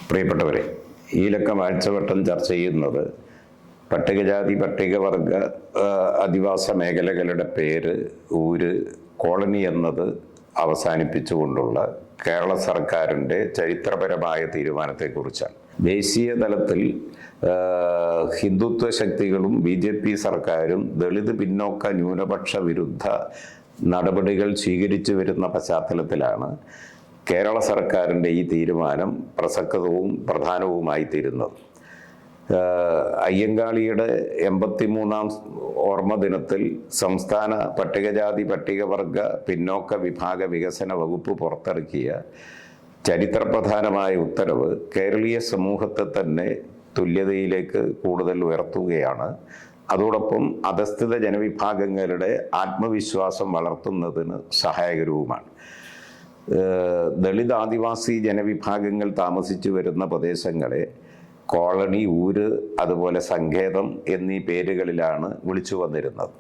പ്രിയപ്പെട്ടവരെ, ഈ ലക്കം ആഴ്ചവട്ടം ചർച്ച ചെയ്യുന്നത് പട്ടികജാതി പട്ടികവർഗ അധിവാസ മേഖലകളുടെ പേര്, ഊര്, കോളനി എന്നത് അവസാനിപ്പിച്ചുകൊണ്ടുള്ള കേരള സർക്കാരിൻ്റെ ചരിത്രപരമായ തീരുമാനത്തെക്കുറിച്ചാണ്. ദേശീയ തലത്തിൽ ഹിന്ദുത്വ ശക്തികളും BJP സർക്കാരും ദളിത് പിന്നോക്ക ന്യൂനപക്ഷ വിരുദ്ധ നടപടികൾ സ്വീകരിച്ചു വരുന്ന പശ്ചാത്തലത്തിലാണ് കേരള സർക്കാരിൻ്റെ ഈ തീരുമാനം പ്രസക്തവും പ്രധാനവുമായി തീരുന്നത്. അയ്യങ്കാളിയുടെ 83ാം ഓർമ്മ ദിനത്തിൽ സംസ്ഥാന പട്ടികജാതി പട്ടികവർഗ പിന്നോക്ക വിഭാഗ വികസന വകുപ്പ് പുറത്തിറക്കിയ ചരിത്രപ്രധാനമായ ഉത്തരവ് കേരളീയ സമൂഹത്തെ തന്നെ തുല്യതയിലേക്ക് കൂടുതൽ ഉയർത്തുകയാണ്. അതോടൊപ്പം അധസ്ഥിത ജനവിഭാഗങ്ങളുടെ ആത്മവിശ്വാസം വളർത്തുന്നതിന് സഹായകരവുമാണ്. ദളിത് ആദിവാസി ജനവിഭാഗങ്ങൾ താമസിച്ചു വരുന്ന പ്രദേശങ്ങളെ കോളനി, ഊര്, അതുപോലെ സങ്കേതം എന്നീ പേരുകളിലാണ് വിളിച്ചു വന്നിരുന്നത്.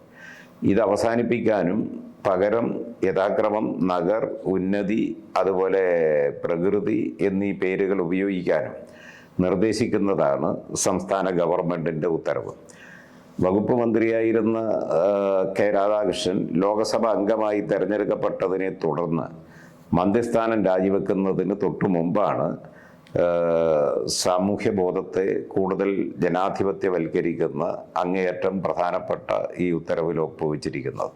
ഇത് അവസാനിപ്പിക്കാനും പകരം യഥാക്രമം നഗർ, ഉന്നതി, അതുപോലെ പ്രകൃതി എന്നീ പേരുകൾ ഉപയോഗിക്കാനും നിർദ്ദേശിക്കുന്നതാണ് സംസ്ഥാന ഗവൺമെൻറ്റിൻ്റെ ഉത്തരവ്. വകുപ്പ് മന്ത്രിയായിരുന്ന കെ രാധാകൃഷ്ണൻ ലോക്സഭ അംഗമായി തെരഞ്ഞെടുക്കപ്പെട്ടതിനെ തുടർന്ന് മന്ത്രിസ്ഥാനം രാജിവെക്കുന്നതിന് തൊട്ടു മുമ്പാണ് സാമൂഹ്യ ബോധത്തെ കൂടുതൽ ജനാധിപത്യവൽക്കരിക്കുന്ന അങ്ങേയറ്റം പ്രധാനപ്പെട്ട ഈ ഉത്തരവിൽ ഒപ്പുവെച്ചിരിക്കുന്നത്.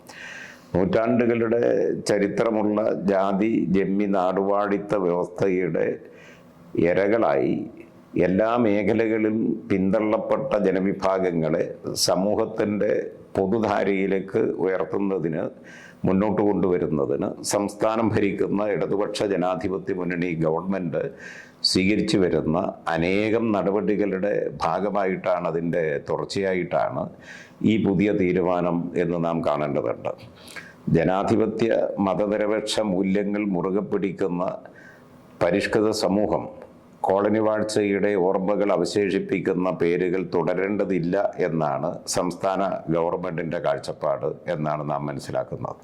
നൂറ്റാണ്ടുകളുടെ ചരിത്രമുള്ള ജാതി ജന്മി നാടുവാഴിത്ത വ്യവസ്ഥയുടെ ഇരകളായി എല്ലാ മേഖലകളിലും പിന്തള്ളപ്പെട്ട ജനവിഭാഗങ്ങളെ സമൂഹത്തിൻ്റെ പൊതുധാരയിലേക്ക് ഉയർത്തുന്നതിന്, മുന്നോട്ട് കൊണ്ടുവരുന്നതിന് സംസ്ഥാനം ഭരിക്കുന്ന ഇടതുപക്ഷ ജനാധിപത്യ മുന്നണി ഗവൺമെൻറ് സ്വീകരിച്ചു വരുന്ന അനേകം നടപടികളുടെ ഭാഗമായിട്ടാണ്, അതിൻ്റെ തുടർച്ചയായിട്ടാണ് ഈ പുതിയ തീരുമാനം എന്ന് നാം കാണേണ്ടതുണ്ട്. ജനാധിപത്യ മതനിരപേക്ഷ മൂല്യങ്ങൾ മുറുകെ പിടിക്കുന്ന പരിഷ്കൃത സമൂഹം കോളനി വാഴ്ചയുടെ ഓർമ്മകൾ അവശേഷിപ്പിക്കുന്ന പേരുകൾ തുടരേണ്ടതില്ല എന്നാണ് സംസ്ഥാന ഗവൺമെൻറ്റിൻ്റെ കാഴ്ചപ്പാട് എന്നാണ് നാം മനസ്സിലാക്കുന്നത്.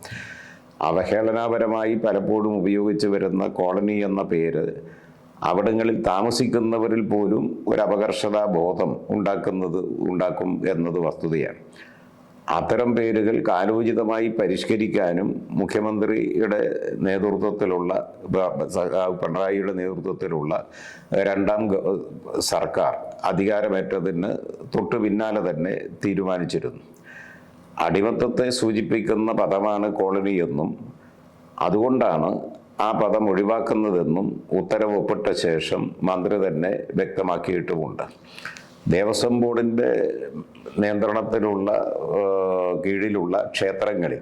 അവഹേളനാപരമായി പലപ്പോഴും ഉപയോഗിച്ചു വരുന്ന കോളനി എന്ന പേര് അവിടങ്ങളിൽ താമസിക്കുന്നവരിൽ പോലും ഒരു അപകർഷതാ ബോധം ഉണ്ടാക്കും എന്നത് വസ്തുതയാണ്. അത്തരം പേരുകൾ കാലോചിതമായി പരിഷ്കരിക്കാനും മുഖ്യമന്ത്രിയുടെ നേതൃത്വത്തിലുള്ള, പിണറായിയുടെ നേതൃത്വത്തിലുള്ള രണ്ടാം സർക്കാർ അധികാരമേറ്റതിന് തൊട്ടു പിന്നാലെ തന്നെ തീരുമാനിച്ചിരുന്നു. അടിമത്തത്തെ സൂചിപ്പിക്കുന്ന പദമാണ് കോളനി എന്നും അതുകൊണ്ടാണ് ആ പദം ഒഴിവാക്കുന്നതെന്നും ഉത്തരവ് ഒപ്പിട്ട ശേഷം മന്ത്രി തന്നെ വ്യക്തമാക്കിയിട്ടുമുണ്ട്. ദേവസ്വം ബോർഡിൻ്റെ നിയന്ത്രണത്തിലുള്ള കീഴിലുള്ള ക്ഷേത്രങ്ങളിൽ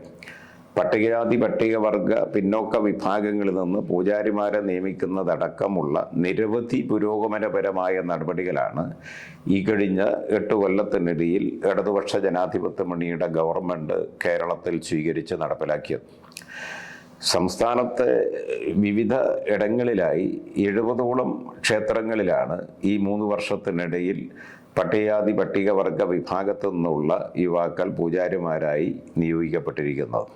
പട്ടികജാതി പട്ടികവർഗ പിന്നോക്ക വിഭാഗങ്ങളിൽ നിന്ന് പൂജാരിമാരെ നിയമിക്കുന്നതടക്കമുള്ള നിരവധി പുരോഗമനപരമായ നടപടികളാണ് ഈ കഴിഞ്ഞ 8 കൊല്ലത്തിനിടയിൽ ഇടതുപക്ഷ ജനാധിപത്യ മുന്നണിയുടെ ഗവൺമെൻറ് കേരളത്തിൽ സ്വീകരിച്ച് നടപ്പിലാക്കിയത്. സംസ്ഥാനത്തെ വിവിധ ഇടങ്ങളിലായി 70ഓളം ക്ഷേത്രങ്ങളിലാണ് ഈ 3 വർഷത്തിനിടയിൽ പട്ടികജാതി പട്ടികവർഗ വിഭാഗത്തു നിന്നുള്ള യുവാക്കൾ പൂജാരിമാരായി നിയോഗിക്കപ്പെട്ടിരിക്കുന്നത്.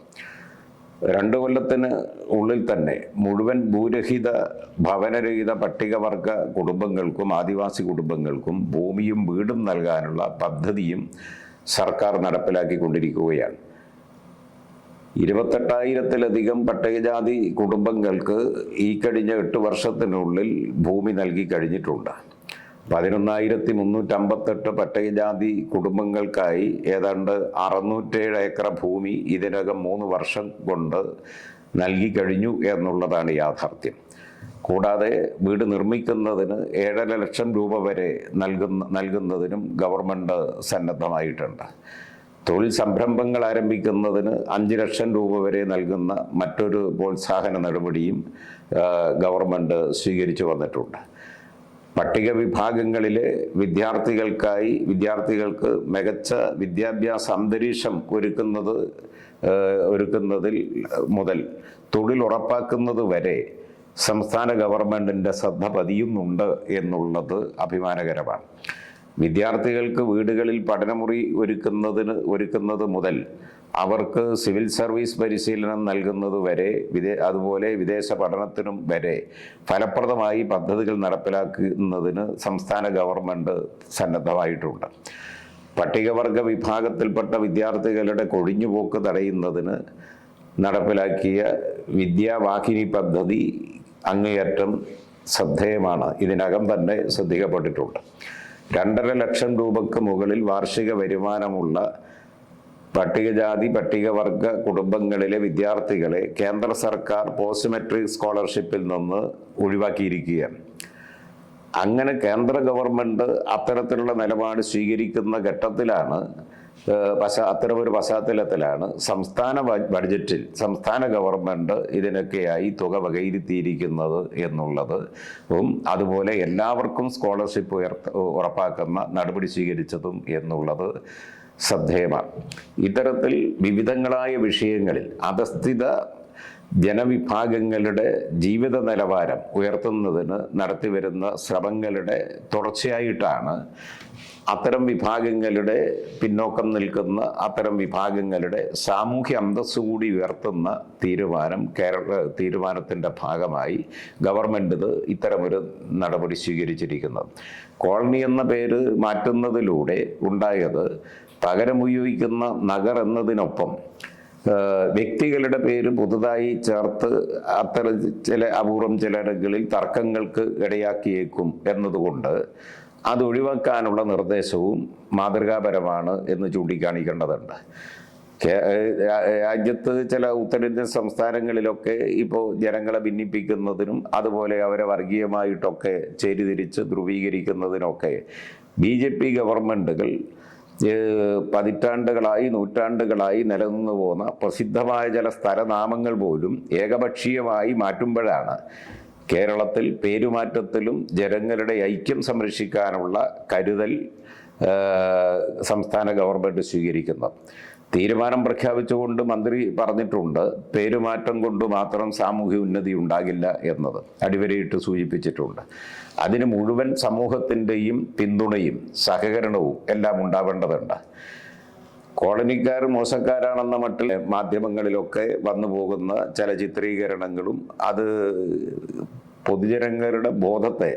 2 കൊല്ലത്തിന് ഉള്ളിൽ തന്നെ മുഴുവൻ ഭൂരഹിത ഭവനരഹിത പട്ടികവർഗ കുടുംബങ്ങൾക്കും ആദിവാസി കുടുംബങ്ങൾക്കും ഭൂമിയും വീടും നൽകാനുള്ള പദ്ധതിയും സർക്കാർ നടപ്പിലാക്കിക്കൊണ്ടിരിക്കുകയാണ്. 28,000-ത്തിലധികം പട്ടികജാതി കുടുംബങ്ങൾക്ക് ഈ കഴിഞ്ഞ 8 വർഷത്തിനുള്ളിൽ ഭൂമി നൽകി കഴിഞ്ഞിട്ടുണ്ട്. 11,358 പട്ടികജാതി കുടുംബങ്ങൾക്കായി ഏതാണ്ട് 607 ഏക്കർ ഭൂമി ഇതിനകം 3 വർഷം കൊണ്ട് നൽകി കഴിഞ്ഞു എന്നുള്ളതാണ് യാഥാർത്ഥ്യം. കൂടാതെ വീട് നിർമ്മിക്കുന്നതിന് 7.5 ലക്ഷം രൂപ വരെ നൽകുന്നതിനും ഗവൺമെൻറ് സന്നദ്ധമായിട്ടുണ്ട്. തൊഴിൽ സംരംഭങ്ങൾ ആരംഭിക്കുന്നതിന് 5 ലക്ഷം രൂപ വരെ നൽകുന്ന മറ്റൊരു പ്രോത്സാഹന നടപടിയും ഗവൺമെൻറ് സ്വീകരിച്ചു വന്നിട്ടുണ്ട്. പട്ടിക വിഭാഗങ്ങളിലെ വിദ്യാർത്ഥികൾക്ക് മികച്ച വിദ്യാഭ്യാസ അന്തരീക്ഷം ഒരുക്കുന്നതിൽ മുതൽ തൊഴിൽ ഉറപ്പാക്കുന്നത് വരെ സംസ്ഥാന ഗവൺമെൻറ്റിൻ്റെ ശ്രദ്ധ പതിയുന്നുണ്ട് എന്നുള്ളത് അഭിമാനകരമാണ്. വിദ്യാർത്ഥികൾക്ക് വീടുകളിൽ പഠനമുറി ഒരുക്കുന്നത് മുതൽ അവർക്ക് സിവിൽ സർവീസ് പരിശീലനം നൽകുന്നത് വരെ അതുപോലെ വിദേശ പഠനത്തിനും വരെ ഫലപ്രദമായി പദ്ധതികൾ നടപ്പിലാക്കുന്നതിന് സംസ്ഥാന ഗവൺമെൻറ് സന്നദ്ധമായിട്ടുണ്ട്. പട്ടികവർഗ വിഭാഗത്തിൽപ്പെട്ട വിദ്യാർത്ഥികളുടെ കൊഴിഞ്ഞുപോക്ക് തടയുന്നതിന് നടപ്പിലാക്കിയ വിദ്യാവാഹിനി പദ്ധതി അങ്ങേയറ്റം ശ്രദ്ധേയമാണ്. ഇതിനകം തന്നെ ശ്രദ്ധിക്കപ്പെട്ടിട്ടുണ്ട്. 2.5 ലക്ഷം രൂപയ്ക്ക് മുകളിൽ വാർഷിക വരുമാനമുള്ള പട്ടികജാതി പട്ടികവർഗ കുടുംബങ്ങളിലെ വിദ്യാർത്ഥികളെ കേന്ദ്ര സർക്കാർ പോസ്റ്റ് മെട്രിക് സ്കോളർഷിപ്പിൽ നിന്ന് ഒഴിവാക്കിയിരിക്കുകയാണ്. അങ്ങനെ കേന്ദ്ര ഗവൺമെൻറ് അത്തരത്തിലുള്ള നിലപാട് സ്വീകരിക്കുന്ന ഘട്ടത്തിലാണ് അത്തരമൊരു പശ്ചാത്തലത്തിലാണ് സംസ്ഥാന ബഡ്ജറ്റിൽ സംസ്ഥാന ഗവൺമെൻറ് ഇതിനൊക്കെയായി തുക വകയിരുത്തിയിരിക്കുന്നത് എന്നുള്ളത് അതുപോലെ എല്ലാവർക്കും സ്കോളർഷിപ്പ് ഉറപ്പാക്കുന്ന നടപടി സ്വീകരിച്ചതും എന്നുള്ളത് ശ്രദ്ധേയമാണ്. ഇത്തരത്തിൽ വിവിധങ്ങളായ വിഷയങ്ങളിൽ അധസ്ഥിത ജനവിഭാഗങ്ങളുടെ ജീവിത നിലവാരം ഉയർത്തുന്നതിന് നടത്തിവരുന്ന ശ്രമങ്ങളുടെ തുടർച്ചയായിട്ടാണ് അത്തരം വിഭാഗങ്ങളുടെ പിന്നോക്കം നിൽക്കുന്ന അത്തരം വിഭാഗങ്ങളുടെ സാമൂഹ്യ അന്തസ്സ് കൂടി ഉയർത്തുന്ന തീരുമാനത്തിൻ്റെ ഭാഗമായി ഗവൺമെൻറ് ഇത്തരമൊരു നടപടി സ്വീകരിച്ചിരിക്കുന്നത്. കോളനി എന്ന പേര് മാറ്റുന്നതിലൂടെ ഉണ്ടായത് പകരം ഉപയോഗിക്കുന്ന നഗർ എന്നതിനൊപ്പം വ്യക്തികളുടെ പേര് പുതുതായി ചേർത്ത് അത്തരം ചില അപൂർവം ചിലയിടങ്ങളിൽ തർക്കങ്ങൾക്ക് ഇടയാക്കിയേക്കും എന്നതുകൊണ്ട് അത് ഒഴിവാക്കാനുള്ള നിർദ്ദേശവും മാതൃകാപരമാണ് എന്ന് ചൂണ്ടിക്കാണിക്കേണ്ടതുണ്ട്. രാജ്യത്ത് ചില ഉത്തരേന്ത്യൻ സംസ്ഥാനങ്ങളിലൊക്കെ ഇപ്പോൾ ജനങ്ങളെ ഭിന്നിപ്പിക്കുന്നതിനും അതുപോലെ അവരെ വർഗീയമായിട്ടൊക്കെ ചേരിതിരിച്ച് ധ്രുവീകരിക്കുന്നതിനൊക്കെ BJP ഗവൺമെൻറ്റുകൾ നൂറ്റാണ്ടുകളായി നിലനിന്നു പോന്ന പ്രസിദ്ധമായ ചില സ്ഥലനാമങ്ങൾ പോലും ഏകപക്ഷീയമായി മാറ്റുമ്പോഴാണ് കേരളത്തിൽ പേരുമാറ്റത്തിലും ജനങ്ങളുടെ ഐക്യം സംരക്ഷിക്കാനുള്ള കരുതൽ സംസ്ഥാന ഗവൺമെൻറ് സ്വീകരിക്കുന്നത്. തീരുമാനം പ്രഖ്യാപിച്ചുകൊണ്ട് മന്ത്രി പറഞ്ഞിട്ടുണ്ട്, പേരുമാറ്റം കൊണ്ട് മാത്രം സാമൂഹ്യ ഉന്നതി ഉണ്ടാകില്ല എന്നത് അടിവരയിട്ട് സൂചിപ്പിച്ചിട്ടുണ്ട്. അതിന് മുഴുവൻ സമൂഹത്തിൻ്റെയും പിന്തുണയും സഹകരണവും എല്ലാം ഉണ്ടാവേണ്ടതുണ്ട്. കോളനിക്കാർ മോശക്കാരാണെന്ന മട്ടിൽ മാധ്യമങ്ങളിലൊക്കെ വന്നു പോകുന്ന ചില ചിത്രീകരണങ്ങളും അത് പൊതുജനങ്ങളുടെ ബോധത്തെ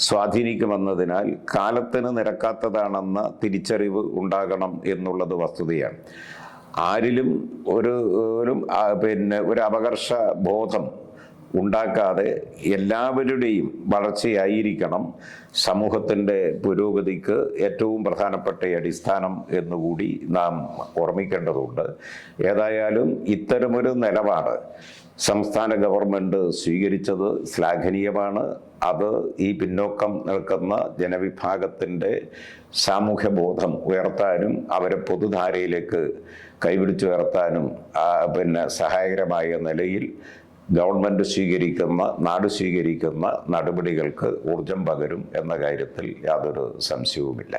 സ്വാധീനിക്കുമെന്നതിനാൽ കാലത്തിന് നിരക്കാത്തതാണെന്ന തിരിച്ചറിവ് ഉണ്ടാകണം എന്നുള്ളത് വസ്തുതയാണ്. ആരിലും ഒരു അപകർഷ ബോധം ഉണ്ടാക്കാതെ എല്ലാവരുടെയും വളർച്ചയായിരിക്കണം സമൂഹത്തിൻ്റെ പുരോഗതിക്ക് ഏറ്റവും പ്രധാനപ്പെട്ട അടിസ്ഥാനം എന്നുകൂടി നാം ഓർമ്മിക്കേണ്ടതുണ്ട്. ഏതായാലും ഇത്തരമൊരു നിലപാട് സംസ്ഥാന ഗവൺമെൻറ് സ്വീകരിച്ചത് ശ്ലാഘനീയമാണ്. അത് ഈ പിന്നോക്കം നിൽക്കുന്ന ജനവിഭാഗത്തിൻ്റെ സാമൂഹ്യബോധം ഉയർത്താനും അവരെ പൊതുധാരയിലേക്ക് കൈപിടിച്ചുയർത്താനും സഹായകരമായ നിലയിൽ ഗവൺമെൻറ് നാട് സ്വീകരിക്കുന്ന നടപടികൾക്ക് ഊർജം പകരും എന്ന കാര്യത്തിൽ യാതൊരു സംശയവുമില്ല.